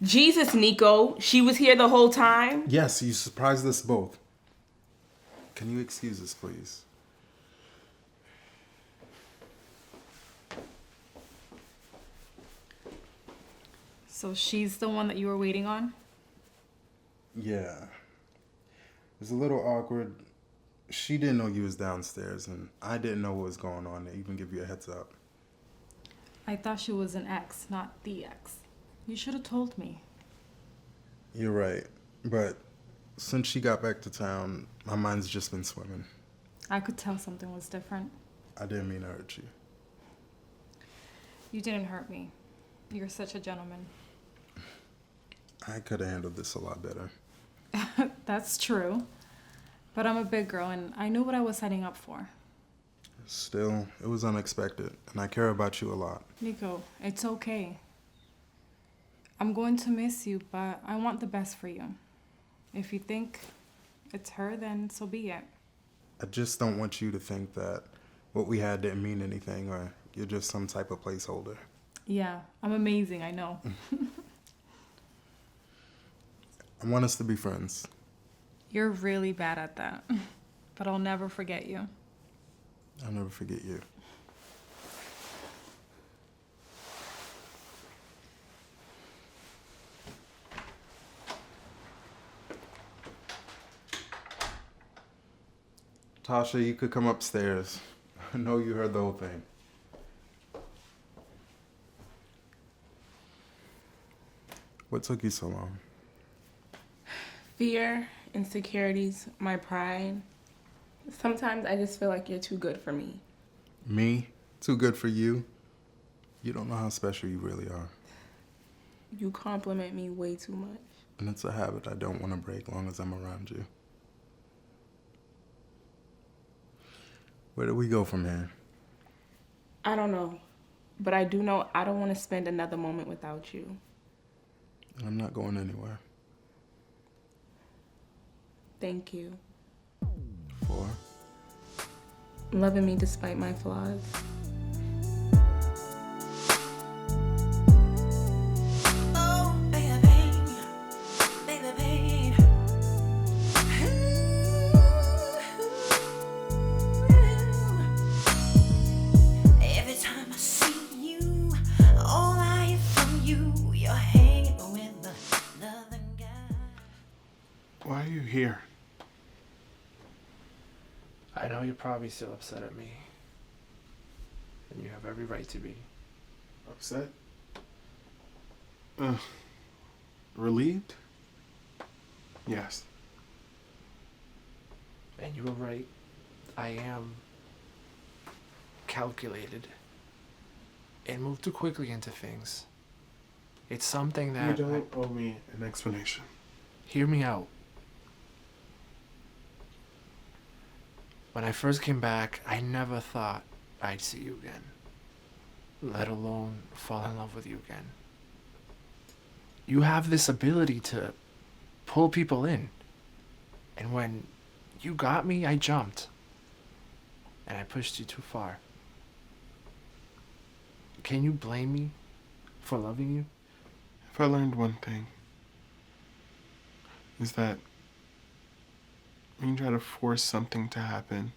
Jesus, Nico, she was here the whole time? Yes, you surprised us both. Can you excuse us, please? So she's the one that you were waiting on? Yeah. It was a little awkward. She didn't know you was downstairs, and I didn't know what was going on to even give you a heads up. I thought she was an ex, not the ex. You should have told me. You're right. But since she got back to town, my mind's just been swimming. I could tell something was different. I didn't mean to hurt you. You didn't hurt me. You're such a gentleman. I could have handled this a lot better. That's true. But I'm a big girl and I knew what I was signing up for. Still, it was unexpected, and I care about you a lot. Nico, it's okay. I'm going to miss you, but I want the best for you. If you think it's her, then so be it. I just don't want you to think that what we had didn't mean anything, or you're just some type of placeholder. Yeah, I'm amazing, I know. I want us to be friends. You're really bad at that. But I'll never forget you. I'll never forget you. Tasha, you could come upstairs. I know you heard the whole thing. What took you so long? Fear, insecurities, my pride. Sometimes I just feel like you're too good for me. Me? Too good for you? You don't know how special you really are. You compliment me way too much. And it's a habit I don't want to break long as I'm around you. Where do we go from here? I don't know. But I do know I don't want to spend another moment without you. I'm not going anywhere. Thank you. For? Loving me despite my flaws. Why are you here? I know you're probably still upset at me. And you have every right to be. Upset? Relieved? Yes. And you were right. I am calculated and move too quickly into things. It's something that... You don't owe me an explanation. Hear me out. When I first came back, I never thought I'd see you again, let alone fall in love with you again. You have this ability to pull people in. And when you got me, I jumped. And I pushed you too far. Can you blame me for loving you? If I learned one thing, is that when you try to force something to happen,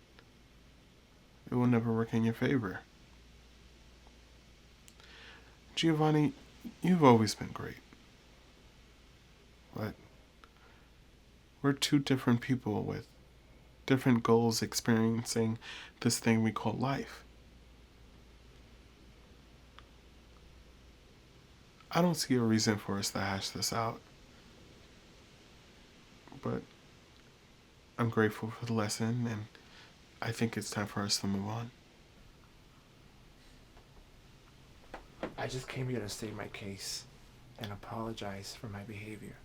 it will never work in your favor. Giovanni, you've always been great. But we're two different people with different goals experiencing this thing we call life. I don't see a reason for us to hash this out. But I'm grateful for the lesson, and I think it's time for us to move on. I just came here to state my case and apologize for my behavior.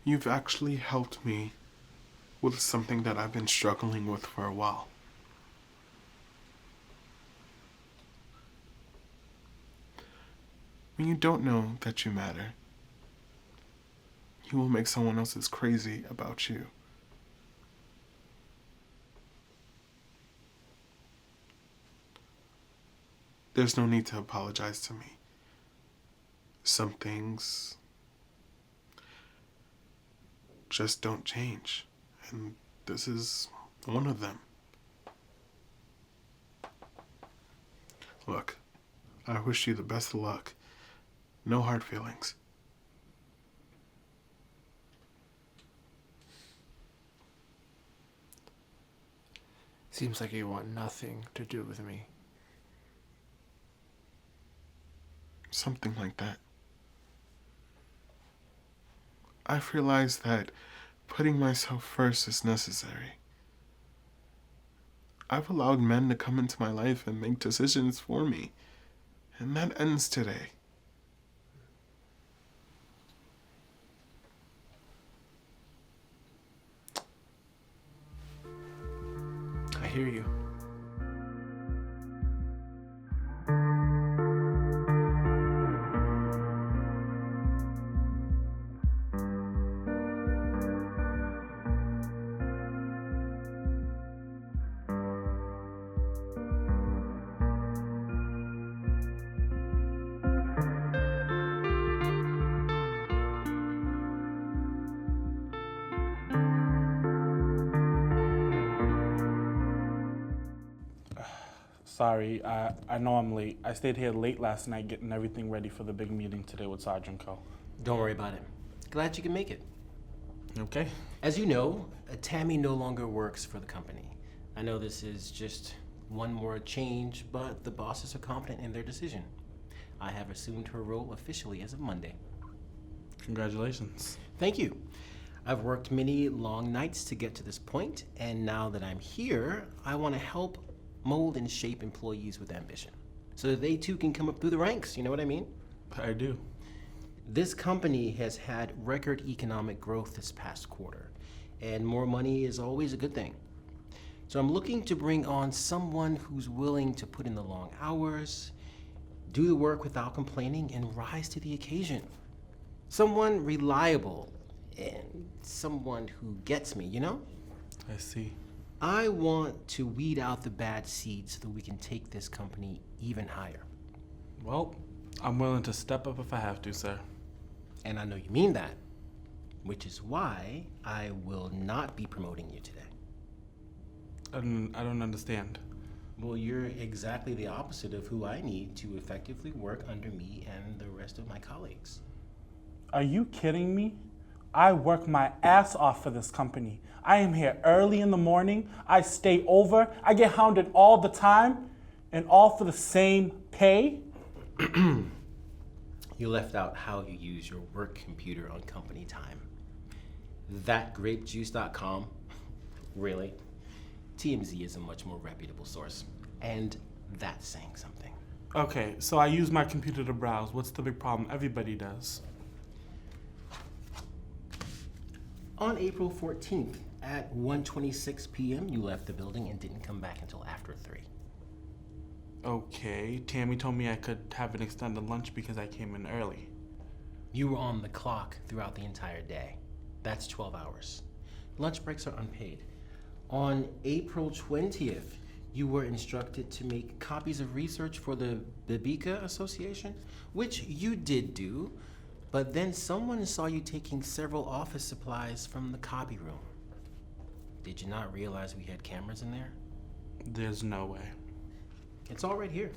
You've actually helped me with something that I've been struggling with for a while. When you don't know that you matter, you will make someone else crazy about you. there's no need to apologize to me. Some things just don't change, and this is one of them. Look, I wish you the best of luck. No hard feelings. Seems like you want nothing to do with me. Something like that. I've realized that putting myself first is necessary. I've allowed men to come into my life and make decisions for me, and that ends today. I hear you. Sorry, I know I'm late. I stayed here late last night getting everything ready for the big meeting today with Sergeant Co. Don't worry about it. Glad you can make it. Okay. As you know, Tammy no longer works for the company. I know this is just one more change, but the bosses are confident in their decision. I have assumed her role officially as of Monday. Congratulations. Thank you. I've worked many long nights to get to this point, and now that I'm here, I want to help mold and shape employees with ambition so that they too can come up through the ranks, you know what I mean? I do. This company has had record economic growth this past quarter, and more money is always a good thing. So I'm looking to bring on someone who's willing to put in the long hours, do the work without complaining, and rise to the occasion. Someone reliable and someone who gets me, you know? I see. I want to weed out the bad seeds so that we can take this company even higher. Well, I'm willing to step up if I have to, sir. And I know you mean that, which is why I will not be promoting you today. I don't understand. Well, you're exactly the opposite of who I need to effectively work under me and the rest of my colleagues. Are you kidding me? I work my ass off for this company. I am here early in the morning. I stay over. I get hounded all the time, and all for the same pay? You left out how you use your work computer on company time. ThatGrapeJuice.com? Really? TMZ is a much more reputable source. And that's saying something. Okay, so I use my computer to browse. What's the big problem? Everybody does. On April 14th at 1:26 p.m., you left the building and didn't come back until after 3. Okay, Tammy told me I could have an extended lunch because I came in early. You were on the clock throughout the entire day. That's 12 hours. Lunch breaks are unpaid. On April 20th, you were instructed to make copies of research for the Bibika Association, which you did do, but then someone saw you taking several office supplies from the copy room. Did you not realize we had cameras in there? There's no way. It's all right here.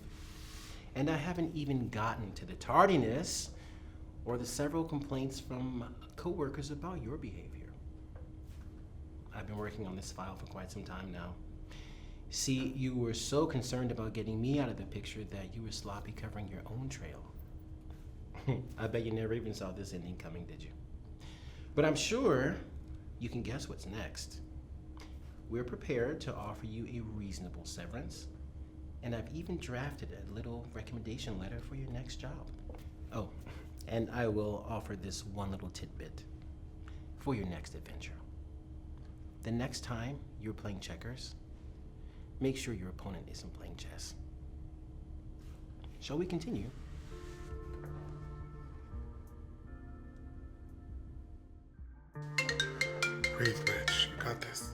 And I haven't even gotten to the tardiness or the several complaints from coworkers about your behavior. I've been working on this file for quite some time now. See, you were so concerned about getting me out of the picture that you were sloppy covering your own trail. I bet you never even saw this ending coming, did you? But I'm sure you can guess what's next. We're prepared to offer you a reasonable severance, and I've even drafted a little recommendation letter for your next job. Oh, and I will offer this one little tidbit for your next adventure. The next time you're playing checkers, make sure your opponent isn't playing chess. Shall we continue? Breathe, bitch. You got this.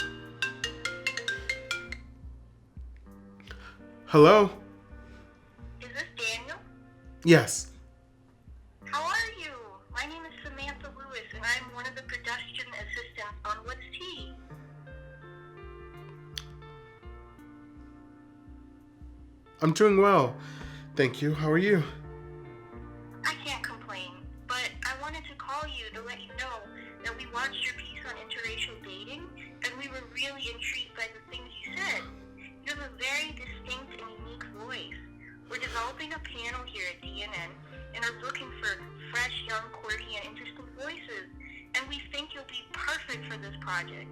Hello? Is this Yes. How are you? My name is Samantha Lewis, and I'm one of the production assistants on What's Tea. I'm doing well. Thank you. How are you? I can't complain, but I wanted to call you to let you know that we watched your piece on interracial dating, and we were really intrigued by the things you said. You have a very distinct and unique voice. We're developing a panel here at DNN and are looking for fresh, young, quirky, and interesting voices, and we think you'll be perfect for this project.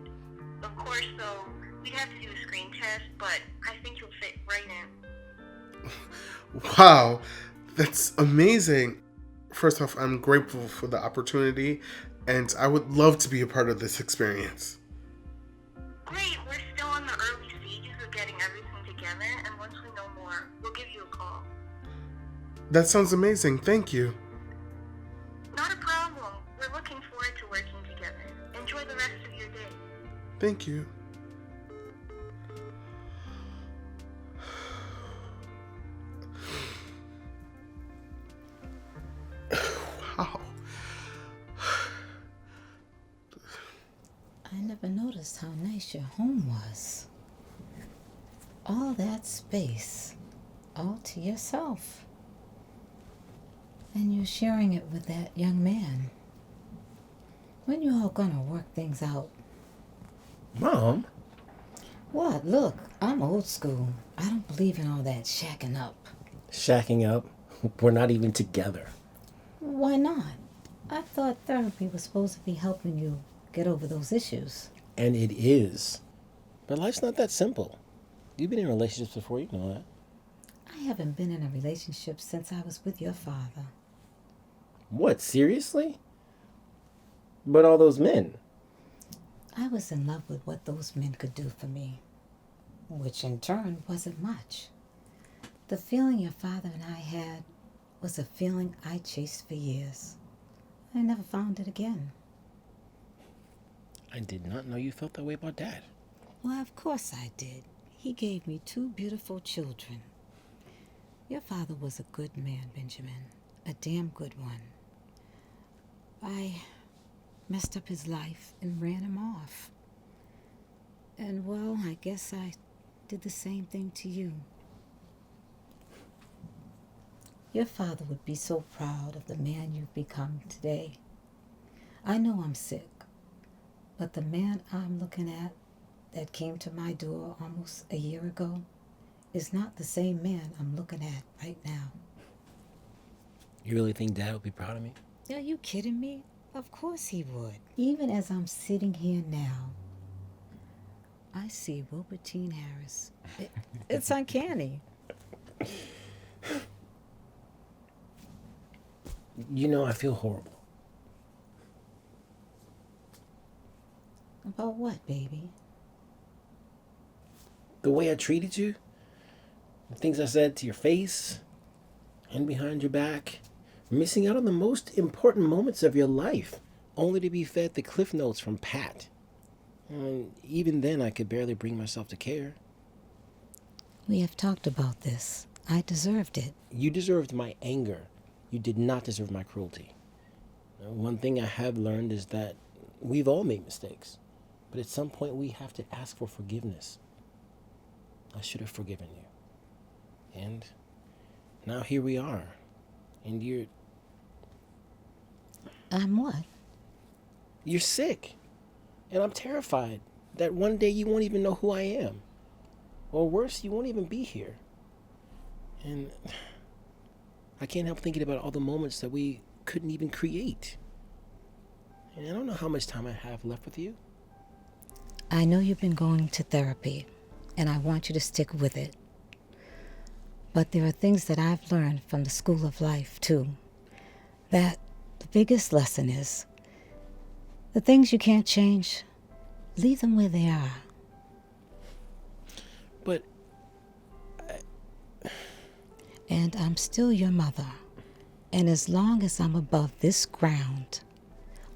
Of course, though, we'd have to do a screen test, but I think you'll fit right in. Wow, that's amazing. First off, I'm grateful for the opportunity, and I would love to be a part of this experience. Great, we're still in the early stages of getting everything together, and once we know more, we'll give you a call. That sounds amazing. Thank you. Not a problem. We're looking forward to working together. Enjoy the rest of your day. Thank you. Wow. I never noticed how nice your home was. All that space, all to yourself. And you're sharing it with that young man. When you all gonna work things out? Mom? What? Look, I'm old school. I don't believe in all that shacking up. Shacking up? We're not even together. Why not? I thought therapy was supposed to be helping you get over those issues. And it is. But life's not that simple. You've been in relationships before, you know that. I haven't been in a relationship since I was with your father. What, seriously? But all those men. I was in love with what those men could do for me, which in turn wasn't much. The feeling your father and I had was a feeling I chased for years. I never found it again. I did not know you felt that way about Dad. Well, of course I did. He gave me 2 beautiful children. Your father was a good man, Benjamin. A damn good one. I messed up his life and ran him off. And, well, I guess I did the same thing to you. Your father would be so proud of the man you've become today. I know I'm sick, but the man I'm looking at that came to my door almost a year ago is not the same man I'm looking at right now. You really think Dad would be proud of me? Are you kidding me? Of course he would. Even as I'm sitting here now, I see Mrtn Harris. It's uncanny. You know, I feel horrible. About what, baby? The way I treated you, the things I said to your face and behind your back, missing out on the most important moments of your life, only to be fed the cliff notes from Pat. And even then, I could barely bring myself to care. We have talked about this. I deserved it. You deserved my anger. You did not deserve my cruelty. One thing I have learned is that we've all made mistakes, but at some point we have to ask for forgiveness. I should have forgiven you. And now here we are. And you're what? You're sick. And I'm terrified that one day you won't even know who I am. Or worse, you won't even be here. And I can't help thinking about all the moments that we couldn't even create. And I don't know how much time I have left with you. I know you've been going to therapy, and I want you to stick with it. But there are things that I've learned from the school of life, too. That the biggest lesson is, the things you can't change, leave them where they are. But And I'm still your mother. And as long as I'm above this ground,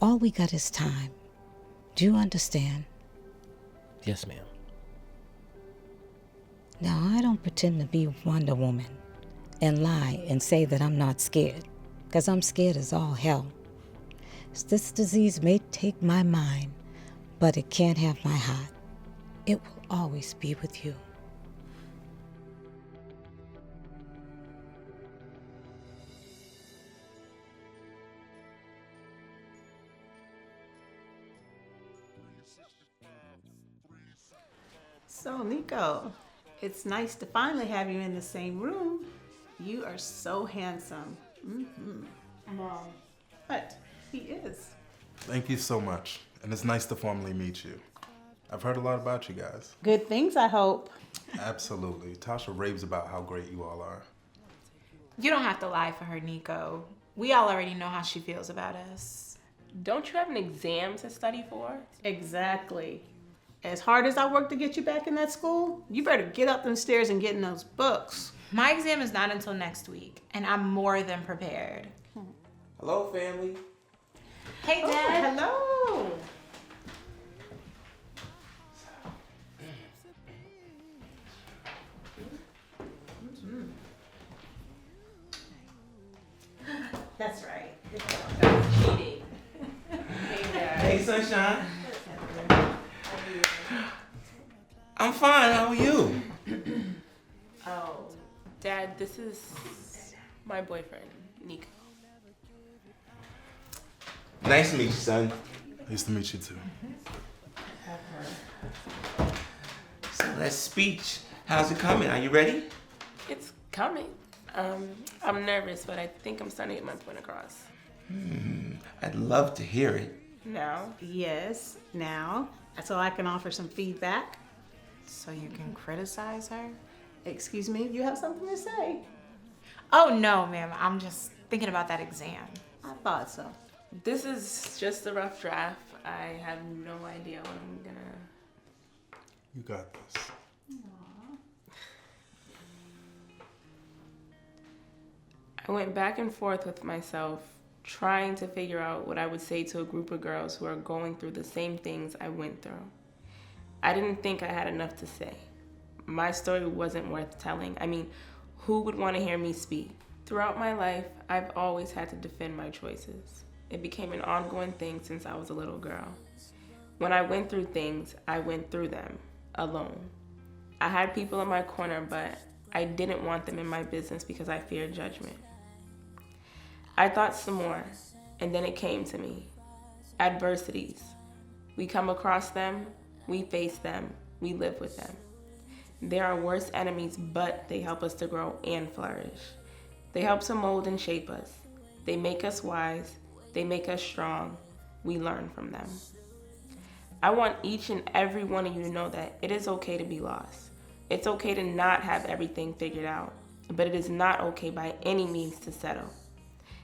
all we got is time. Do you understand? Yes, ma'am. Now, I don't pretend to be Wonder Woman. and lie and say that I'm not scared, because I'm scared as all hell. This disease may take my mind, but it can't have my heart. It will always be with you. So, Nico, it's nice to finally have you in the same room. You are so handsome. Mom. But he is. Thank you so much. And it's nice to formally meet you. I've heard a lot about you guys. Good things, I hope. Absolutely. Tasha raves about how great you all are. You don't have to lie for her, Nico. We all already know how she feels about us. Don't you have an exam to study for? Exactly. As hard as I work to get you back in that school, you better get up them stairs and get in those books. My exam is not until next week, and I'm more than prepared. Hello, family. Hey, Dad. Hello. That's right. That's cheating. Hey, Sunshine. I'm fine. How are you? Oh, Dad, this is my boyfriend, Nico. Nice to meet you, son. Nice to meet you too. So that speech, how's it coming? Are you ready? It's coming. I'm nervous, but I think I'm starting to get my point across. I'd love to hear it. Now? Yes, now, so I can offer some feedback. So you can criticize her? Excuse me, you have something to say? Oh, no, ma'am. I'm just thinking about that exam. I thought so. This is just a rough draft. I have no idea what I'm gonna... You got this. I went back and forth with myself, trying to figure out what I would say to a group of girls who are going through the same things I went through. I didn't think I had enough to say. My story wasn't worth telling. I mean, who would want to hear me speak? Throughout my life, I've always had to defend my choices. It became an ongoing thing since I was a little girl. When I went through things, I went through them alone. I had people in my corner, but I didn't want them in my business because I feared judgment. I thought some more, and then it came to me. Adversities. We come across them, we face them, we live with them. They are worse enemies, but they help us to grow and flourish. They help to mold and shape us. They make us wise, they make us strong. We learn from them. I want each and every one of you to know that it is okay to be lost. It's okay to not have everything figured out, but it is not okay by any means to settle.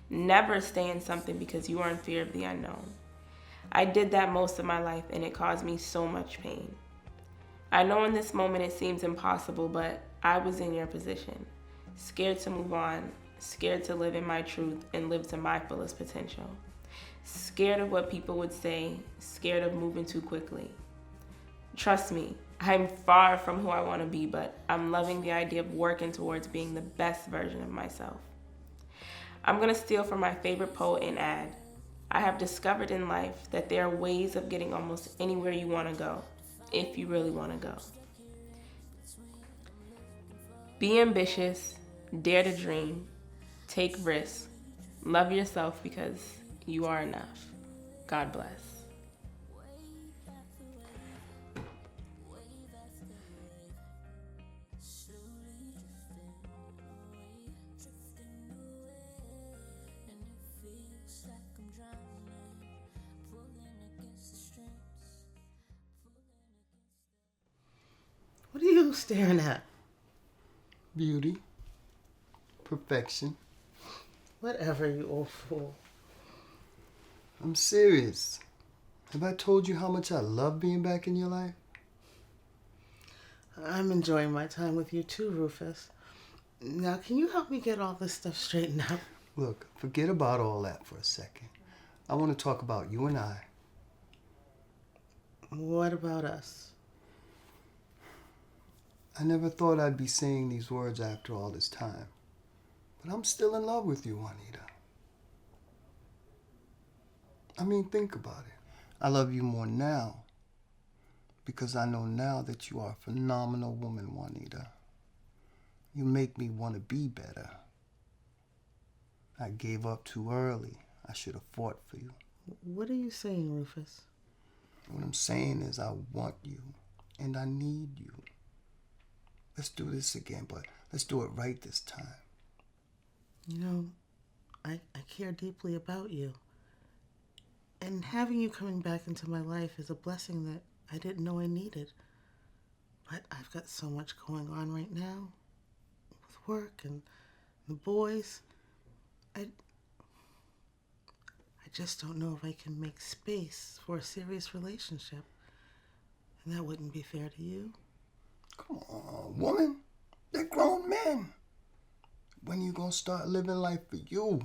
Never stay in something because you are in fear of the unknown. I did that most of my life, and it caused me so much pain. I know in this moment it seems impossible, but I was in your position. Scared to move on, scared to live in my truth and live to my fullest potential. Scared of what people would say, scared of moving too quickly. Trust me, I'm far from who I want to be, but I'm loving the idea of working towards being the best version of myself. I'm going to steal from my favorite poet and add, I have discovered in life that there are ways of getting almost anywhere you want to go, if you really want to go. Be ambitious, dare to dream, take risks, love yourself because you are enough. God bless. What are you staring at? Beauty. Perfection. Whatever, you old fool. I'm serious. Have I told you how much I love being back in your life? I'm enjoying my time with you too, Rufus. Now, can you help me get all this stuff straightened out? Look, forget about all that for a second. I want to talk about you and I. What about us? I never thought I'd be saying these words after all this time. But I'm still in love with you, Juanita. I mean, think about it. I love you more now because I know now that you are a phenomenal woman, Juanita. You make me want to be better. I gave up too early. I should have fought for you. What are you saying, Rufus? What I'm saying is I want you and I need you. Let's do this again, but let's do it right this time. You know, I care deeply about you. And having you coming back into my life is a blessing that I didn't know I needed. But I've got so much going on right now with work and the boys. I just don't know if I can make space for a serious relationship. And that wouldn't be fair to you. Come on, woman. They're grown men. When you gonna start living life for you?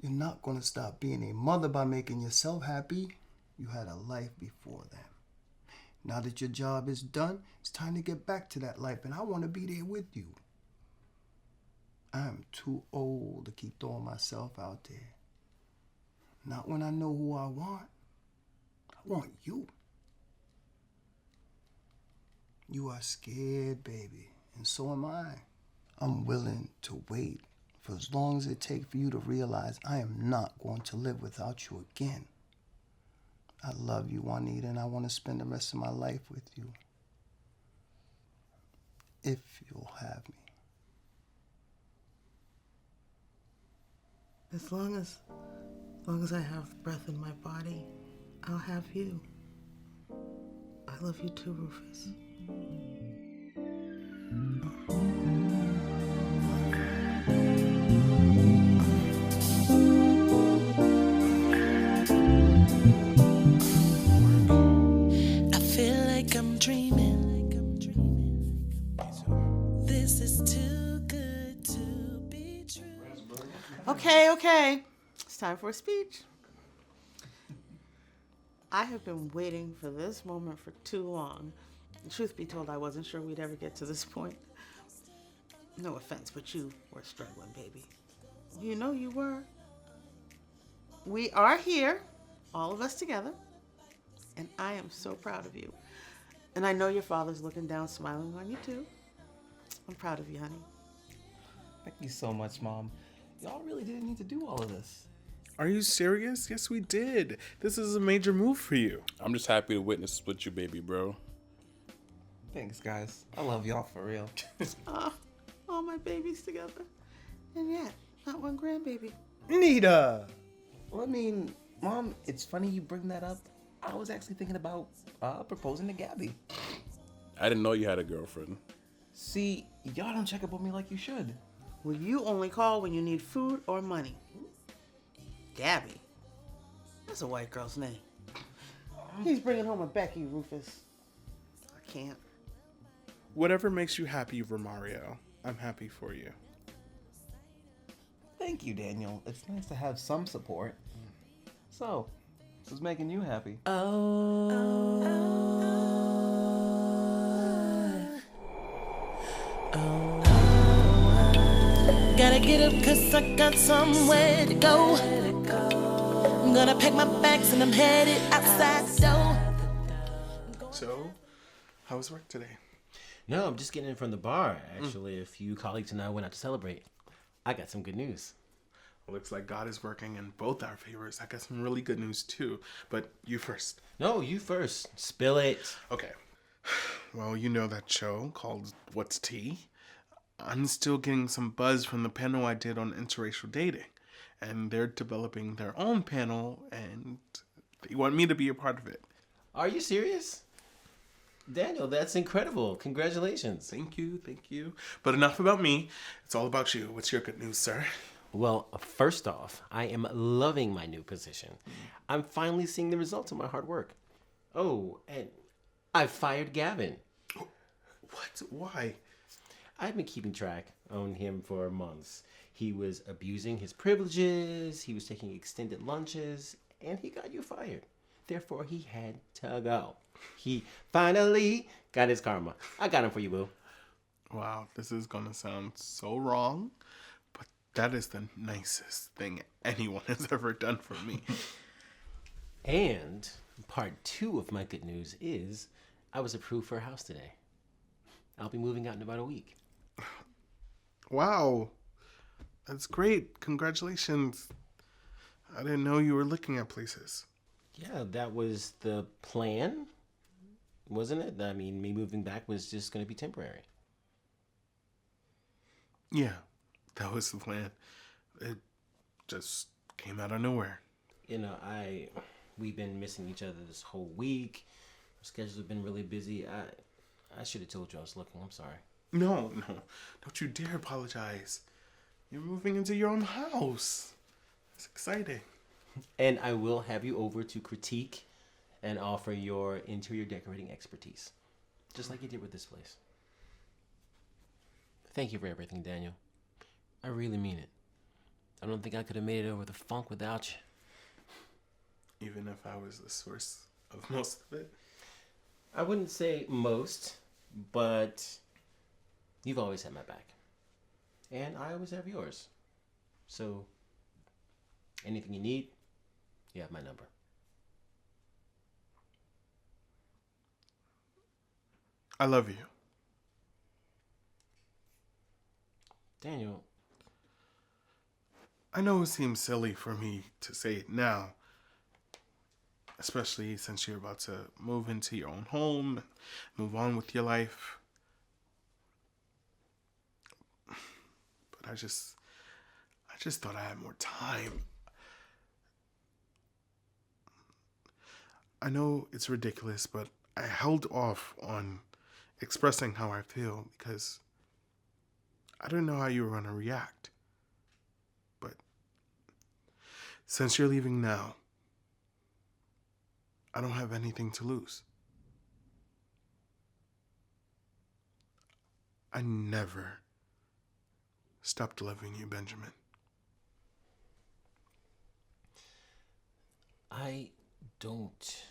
You're not gonna stop being a mother by making yourself happy. You had a life before them. Now that your job is done, it's time to get back to that life, and I want to be there with you. I'm too old to keep throwing myself out there. Not when I know who I want. I want you. You are scared, baby, and so am I. I'm willing to wait for as long as it takes for you to realize I am not going to live without you again. I love you, Juanita, and I want to spend the rest of my life with you. If you'll have me. As long as I have breath in my body, I'll have you. I love you too, Rufus. I feel like I'm dreaming. This is too good to be true. Okay. It's time for a speech. I have been waiting for this moment for too long. Truth be told, I wasn't sure we'd ever get to this point. No offense, but you were struggling, baby. You know you were. We are here, all of us together, and I am so proud of you. And I know your father's looking down, smiling on you too. I'm proud of you, honey. Thank you so much, Mom. Y'all really didn't need to do all of this. Are you serious? Yes, we did. This is a major move for you. I'm just happy to witness this with you, baby, bro. Thanks, guys. I love y'all for real. All my babies together. And yet, not one grandbaby. Nita! Well, I mean, Mom, it's funny you bring that up. I was actually thinking about proposing to Gabby. I didn't know you had a girlfriend. See, y'all don't check up on me like you should. Well, you only call when you need food or money. Gabby. That's a white girl's name. He's bringing home a Becky, Rufus. I can't. Whatever makes you happy, Romario. I'm happy for you. Thank you, Daniel. It's nice to have some support. So, what's making you happy? Gotta get up 'cause I got somewhere to go. I'm gonna pack my bags and I'm headed outside the door. So, how was work today? No, I'm just getting in from the bar. Actually, a few colleagues and I went out to celebrate. I got some good news. Looks like God is working in both our favors. I got some really good news too. But you first. No, you first. Spill it. Okay. Well, you know that show called What's Tea? I'm still getting some buzz from the panel I did on interracial dating. And they're developing their own panel and they want me to be a part of it. Are you serious? Daniel, that's incredible. Congratulations. Thank you. But enough about me. It's all about you. What's your good news, sir? Well, first off, I am loving my new position. I'm finally seeing the results of my hard work. Oh, and I fired Gavin. What? Why? I've been keeping track on him for months. He was abusing his privileges, he was taking extended lunches, and he got you fired. Therefore, he had to go. He finally got his karma. I got him for you, boo. Wow, this is gonna sound so wrong, That is the nicest thing anyone has ever done for me. And part 2 of my good news is I was approved for a house today. I'll be moving out in about a week. Wow. That's great. Congratulations. I didn't know you were looking at places. Yeah, that was the plan, wasn't it? I mean, me moving back was just going to be temporary. Yeah, that was the plan. It just came out of nowhere. You know, we've been missing each other this whole week. Our schedules have been really busy. I should have told you I was looking. I'm sorry. No. Don't you dare apologize. You're moving into your own house. It's exciting. And I will have you over to critique and offer your interior decorating expertise. Just like you did with this place. Thank you for everything, Daniel. I really mean it. I don't think I could have made it over the funk without you. Even if I was the source of most of it? I wouldn't say most, but you've always had my back. And I always have yours. So, anything you need, you have my number. I love you. Daniel. I know it seems silly for me to say it now, especially since you're about to move into your own home, move on with your life. But I just thought I had more time. I know it's ridiculous, but I held off on expressing how I feel because I didn't know how you were going to react. But since you're leaving now, I don't have anything to lose. I never stopped loving you, Benjamin. I don't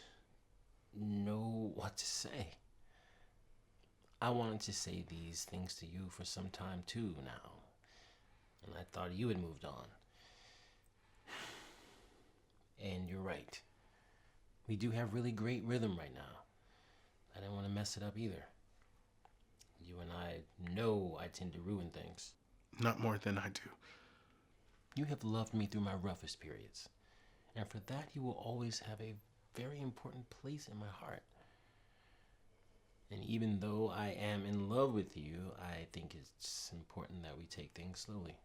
know what to say. I wanted to say these things to you for some time too now. And I thought you had moved on. And you're right. We do have really great rhythm right now. I didn't want to mess it up either. You and I know I tend to ruin things. Not more than I do. You have loved me through my roughest periods. And for that, you will always have a very important place in my heart. And even though I am in love with you, I think it's important that we take things slowly.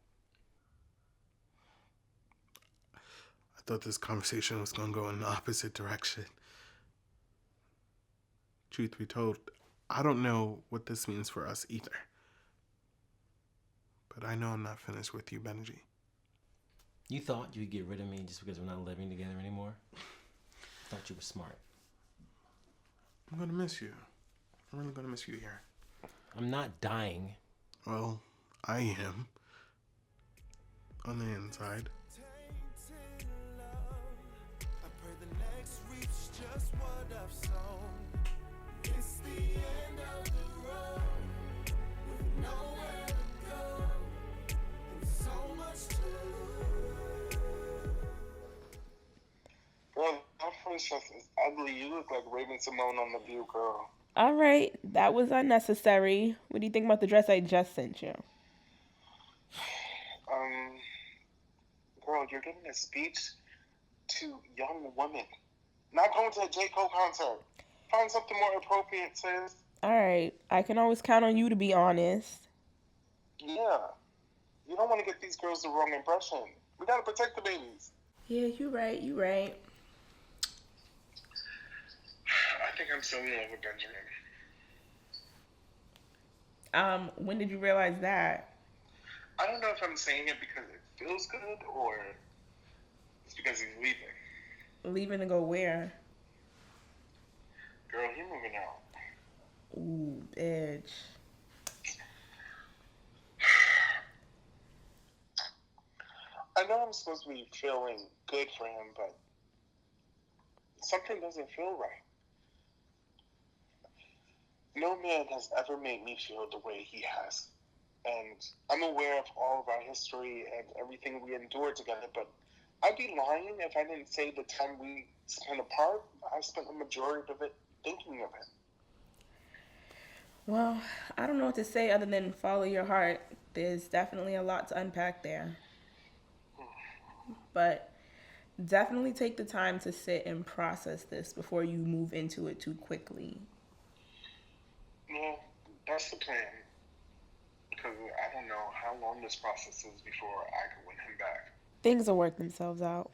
I thought this conversation was going to go in the opposite direction. Truth be told, I don't know what this means for us either. But I know I'm not finished with you, Benji. You thought you could get rid of me just because we're not living together anymore? I thought you were smart. I'm going to miss you. I'm really going to miss you here. I'm not dying. Well, I am. On the inside. It's the end of the road with nowhere to go and so much to lose. Girl, that princess is ugly. You look like Raven Simone on The View, girl. All right, that was unnecessary. What do you think about the dress I just sent you? Girl, you're giving a speech to young women. Not going to a J. Cole concert. Find something more appropriate, sis. All right, I can always count on you to be honest. Yeah. You don't want to get these girls the wrong impression. We gotta protect the babies. Yeah, you're right. I think I'm so in love with Benjamin. When did you realize that? I don't know if I'm saying it because it feels good or it's because he's leaving. Leaving to go where? Girl, you're moving out. Ooh, bitch. I know I'm supposed to be feeling good for him, but something doesn't feel right. No man has ever made me feel the way he has. And I'm aware of all of our history and everything we endured together, but I'd be lying if I didn't say the time we spent apart, I spent the majority of it thinking of him. Well, I don't know what to say other than follow your heart. There's definitely a lot to unpack there. But definitely take the time to sit and process this before you move into it too quickly. Well, that's the plan. Because I don't know how long this process is before I can win him back. Things will work themselves out.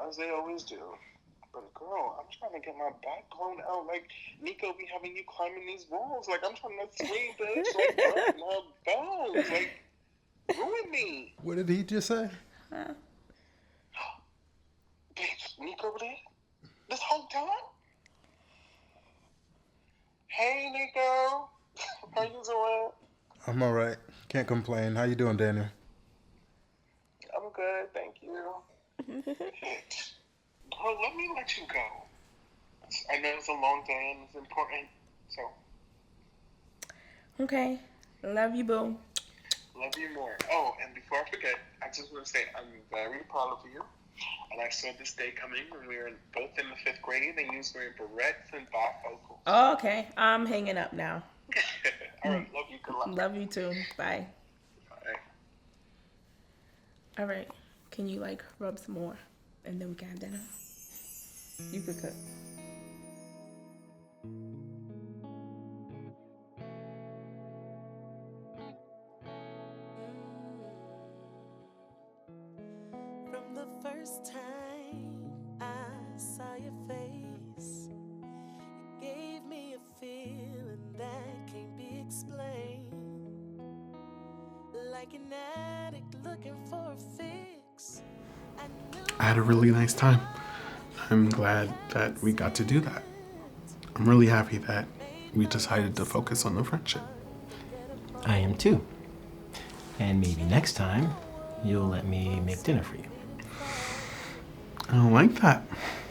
As they always do. But girl, I'm trying to get my back blown out. Like, Nico be having you climbing these walls. Like, I'm trying to swing, bitch. Like, break my bones. Like, ruin me. What did he just say? Bitch, Nico there? This whole time? Hey, Nico. How you doing? I'm all right. Can't complain. How you doing, Daniel? I'm good, thank you. Girl, let me let you go. I know it's a long day and it's important, so. Okay. Love you, boo. Love you more. Oh, and before I forget, I just want to say I'm very proud of you. And I saw this day coming when we were both in the 5th grade and you was wearing barrettes and bifocals. Oh, okay. I'm hanging up now. All right, love you. Good luck. Love you too. Bye. Bye. All right. Can you like rub some more? And then we can have dinner. You could cook. From the first time I saw your face, it gave me a feeling that can't be explained. Like an addict looking for a fix. I had a really nice time. I'm glad that we got to do that. I'm really happy that we decided to focus on the friendship. I am too. And maybe next time, you'll let me make dinner for you. I don't like that.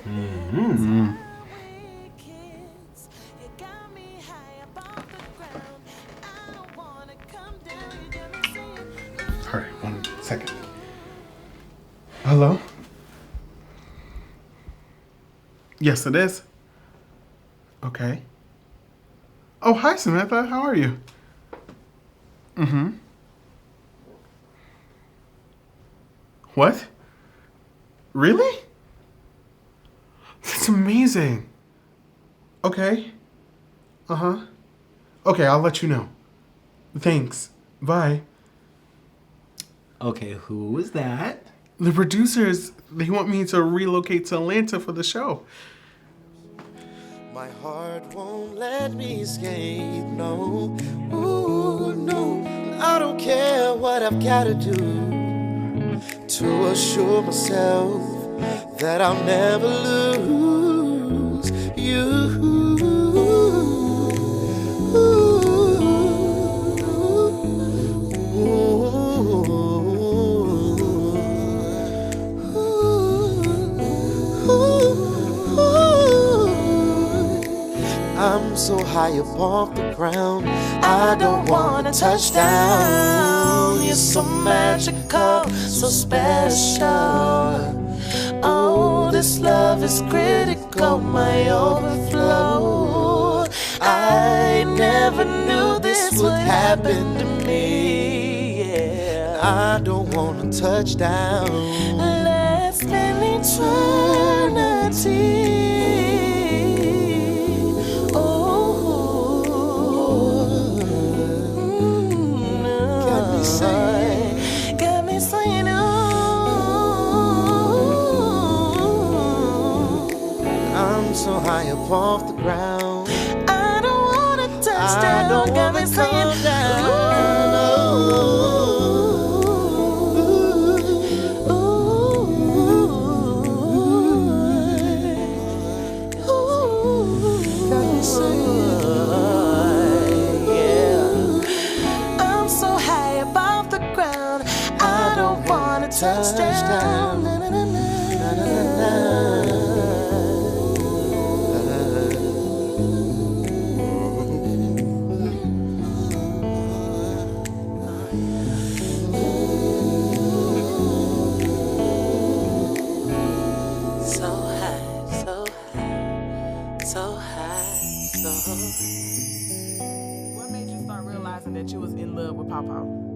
Mm-hmm. All right, 1 second. Hello? Yes, it is. Okay. Oh, hi, Samantha. How are you? Mm-hmm. What? Really? That's amazing. Okay. Uh-huh. Okay, I'll let you know. Thanks. Bye. Okay, who is that? The producers, they want me to relocate to Atlanta for the show. My heart won't let me escape, no. Ooh, no. I don't care what I've gotta do to assure myself that I'll never lose you. I'm so high above the ground, I don't wanna touch down. You're so magical, so special. Oh, this love is critical, my overflow. I never knew this would happen to me. Yeah. I don't wanna touch down. Let's spend eternity. Got me saying, I'm so high above the ground. I don't wanna touch down. Got me saying, touchdown. Na, na, na, na, na, na. What made you start realizing that you was in love with Pawpaw?